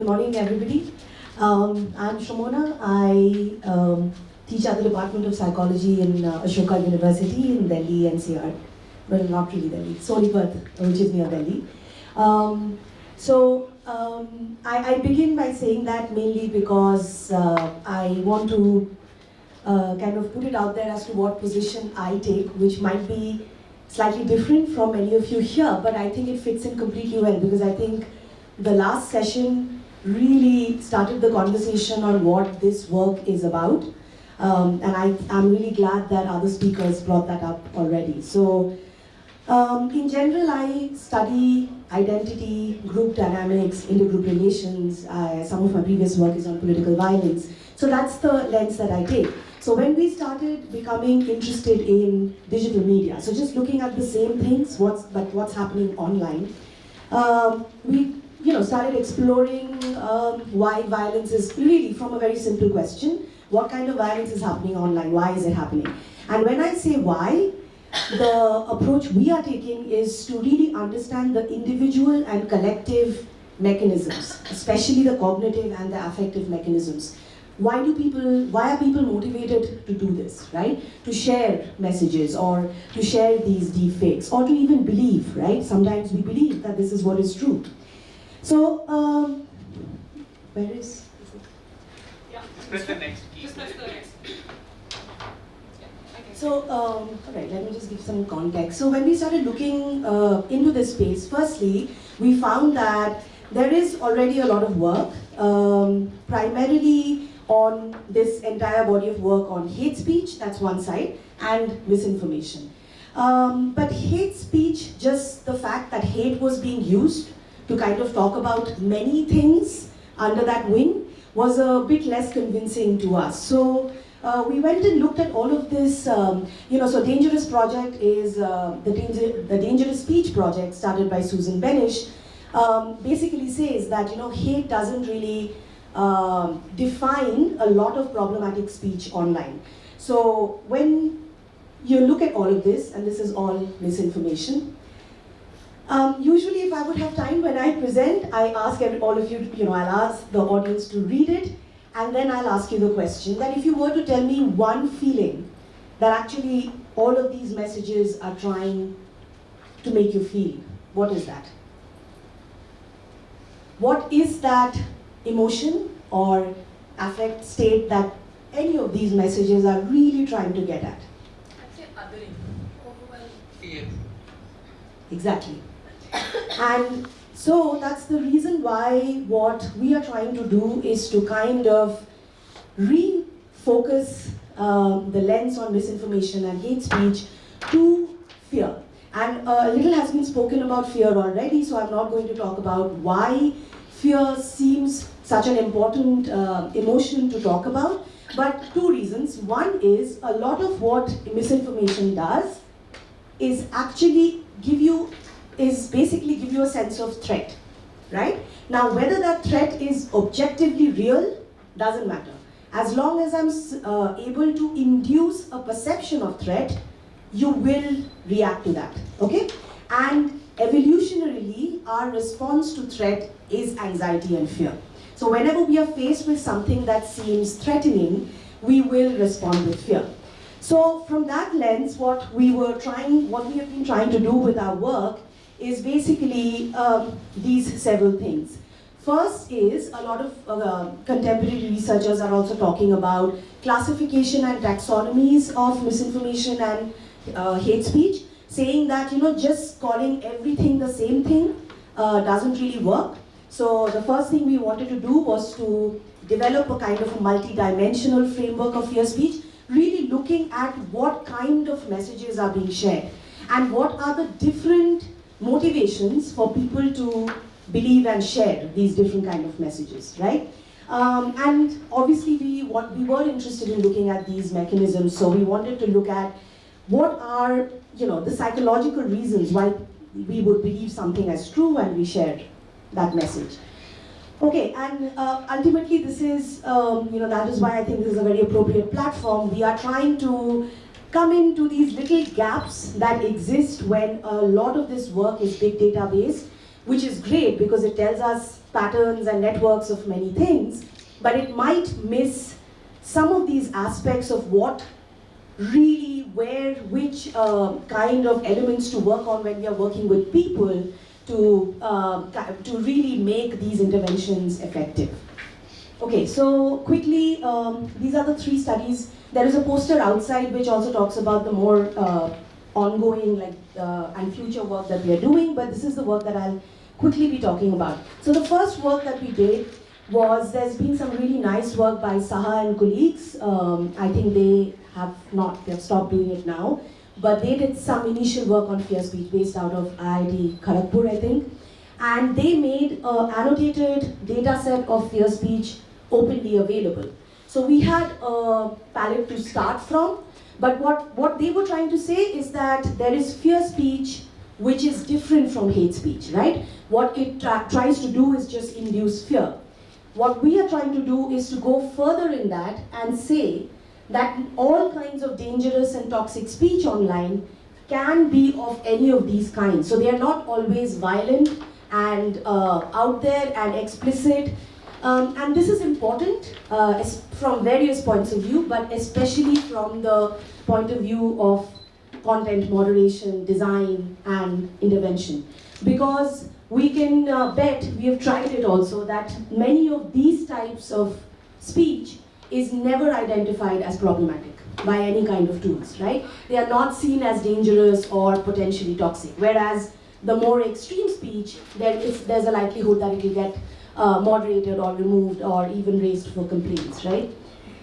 Good morning, everybody. I'm Sramana. I teach at the Department of Psychology in Ashoka University in Delhi, NCR. Well, not really Delhi, Sonipat, which is near Delhi. I begin by saying that mainly because I want to kind of put it out there as to what position I take, which might be slightly different from many of you here, but I think it fits in completely well because I think the last session really started the conversation on what this work is about. And I'm really glad that other speakers brought that up already. So, in general, I study identity, group dynamics, intergroup relations. Some of my previous work is on political violence. So that's the lens that I take. So when we started becoming interested in digital media, so just looking at the same things, what's happening online, we started exploring why violence is really from a very simple question. What kind of violence is happening online? Why is it happening? And when I say why, the approach we are taking is to really understand the individual and collective mechanisms, especially the cognitive and the affective mechanisms. Why are people motivated to do this, right? To share messages or to share these deepfakes or to even believe, right? Sometimes we believe that this is what is true. So, where is it? Yeah. Press the next key. Just press the next. So, all right, let me just give some context. So when we started looking into this space, firstly, we found that there is already a lot of work, primarily on this entire body of work on hate speech, that's one side, and misinformation. But hate speech, just the fact that hate was being used to kind of talk about many things under that wing was a bit less convincing to us. So we went and looked at all of this, so Dangerous Project is the Dangerous Speech Project started by Susan Benish, basically says that, hate doesn't really define a lot of problematic speech online. So when you look at all of this, and this is all misinformation, usually if I would have time when I present, I ask all of you, I'll ask the audience to read it, and then I'll ask you the question that if you were to tell me one feeling that actually all of these messages are trying to make you feel, what is that? What is that emotion or affect state that any of these messages are really trying to get at? I'd say othering. Overwhelmed. Fear. Exactly. And so that's the reason why what we are trying to do is to kind of refocus the lens on misinformation and hate speech to fear. And a little has been spoken about fear already, so I'm not going to talk about why fear seems such an important emotion to talk about, but two reasons. One is a lot of what misinformation does is actually basically give you a sense of threat, right? Now, whether that threat is objectively real doesn't matter. As long as I'm able to induce a perception of threat, you will react to that, okay? And evolutionarily, our response to threat is anxiety and fear. So whenever we are faced with something that seems threatening, we will respond with fear. So from that lens, what we have been trying to do with our work is basically these several things. First is a lot of contemporary researchers are also talking about classification and taxonomies of misinformation and hate speech, saying that just calling everything the same thing doesn't really work. So the first thing we wanted to do was to develop a kind of a multi-dimensional framework of fear speech, really looking at what kind of messages are being shared and what are the different motivations for people to believe and share these different kind of messages, right? And obviously we were interested in looking at these mechanisms, so we wanted to look at what are the psychological reasons why we would believe something as true and we share that message. Okay, and ultimately this is, that is why I think this is a very appropriate platform. We are trying to come into these little gaps that exist when a lot of this work is big data based, which is great because it tells us patterns and networks of many things, but it might miss some of these aspects of what really, where, which kind of elements to work on when we are working with people to really make these interventions effective. Okay, so quickly, these are the 3 studies. There is a poster outside which also talks about the more ongoing and future work that we are doing, but this is the work that I'll quickly be talking about. So the first work that we did was, there's been some really nice work by Saha and colleagues. I think they've stopped doing it now, but they did some initial work on fear speech based out of IIT Kharagpur, I think. And they made an annotated data set of fear speech openly available. So we had a palette to start from, but what they were trying to say is that there is fear speech which is different from hate speech, right? What it tries to do is just induce fear. What we are trying to do is to go further in that and say that all kinds of dangerous and toxic speech online can be of any of these kinds. So they are not always violent and out there and explicit. And this is important from various points of view, but especially from the point of view of content moderation, design, and intervention. Because we can bet, we have tried it also, that many of these types of speech is never identified as problematic by any kind of tools, right? They are not seen as dangerous or potentially toxic. Whereas the more extreme speech, there's a likelihood that it will get moderated or removed or even raised for complaints, right?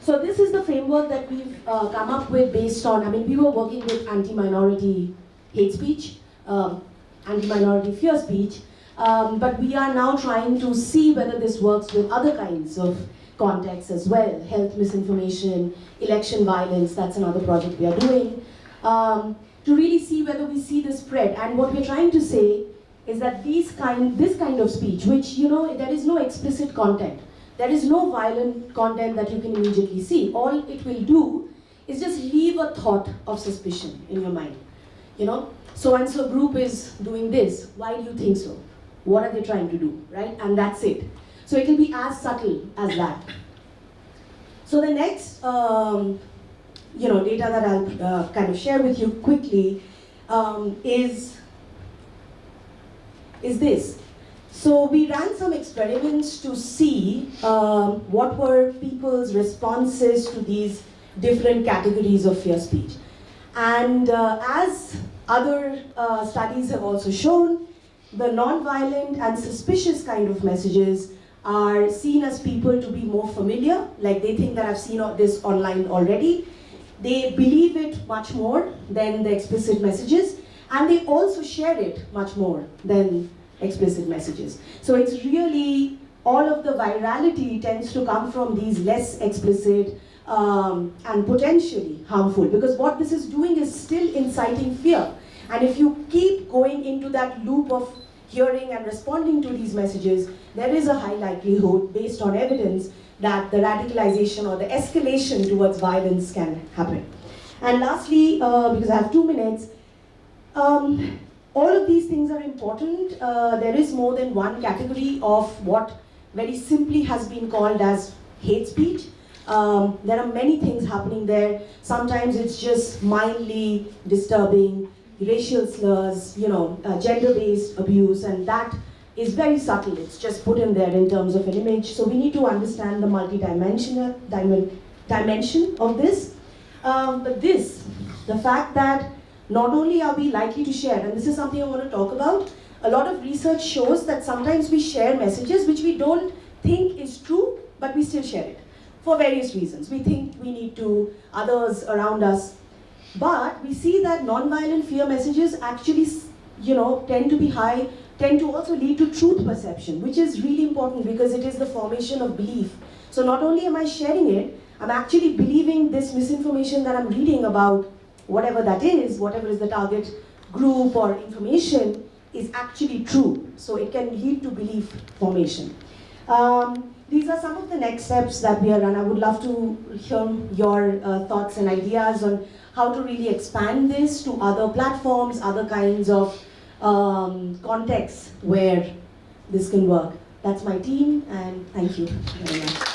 So this is the framework that we've come up with based on, we were working with anti-minority hate speech, anti-minority fear speech, but we are now trying to see whether this works with other kinds of contexts as well. Health misinformation, election violence, that's another project we are doing, to really see whether we see the spread. And what we're trying to say is that this kind of speech, which, there is no explicit content, there is no violent content that you can immediately see. All it will do is just leave a thought of suspicion in your mind. So-and-so group is doing this. Why do you think so? What are they trying to do, right? And that's it. So it will be as subtle as that. So the next, data that I'll kind of share with you quickly is this. So we ran some experiments to see what were people's responses to these different categories of fear speech. And as other studies have also shown, the non-violent and suspicious kind of messages are seen as people to be more familiar, like they think that I've seen this online already. They believe it much more than the explicit messages, and they also share it much more than explicit messages. So it's really, all of the virality tends to come from these less explicit and potentially harmful, because what this is doing is still inciting fear. And if you keep going into that loop of hearing and responding to these messages, there is a high likelihood, based on evidence, that the radicalization or the escalation towards violence can happen. And lastly, because I have 2 minutes, all of these things are important. There is more than one category of what very simply has been called as hate speech. There are many things happening there. Sometimes it's just mildly disturbing, racial slurs, gender-based abuse, and that is very subtle. It's just put in there in terms of an image. So we need to understand the multi-dimension of this. But the fact that not only are we likely to share, and this is something I want to talk about, a lot of research shows that sometimes we share messages which we don't think is true, but we still share it for various reasons. We think we need to, others around us. But we see that non-violent fear messages actually, tend to also lead to truth perception, which is really important because it is the formation of belief. So not only am I sharing it, I'm actually believing this misinformation that I'm reading about whatever that is, whatever is the target group or information, is actually true. So it can lead to belief formation. These are some of the next steps that we are on. I would love to hear your thoughts and ideas on how to really expand this to other platforms, other kinds of contexts where this can work. That's my team, and thank you very much.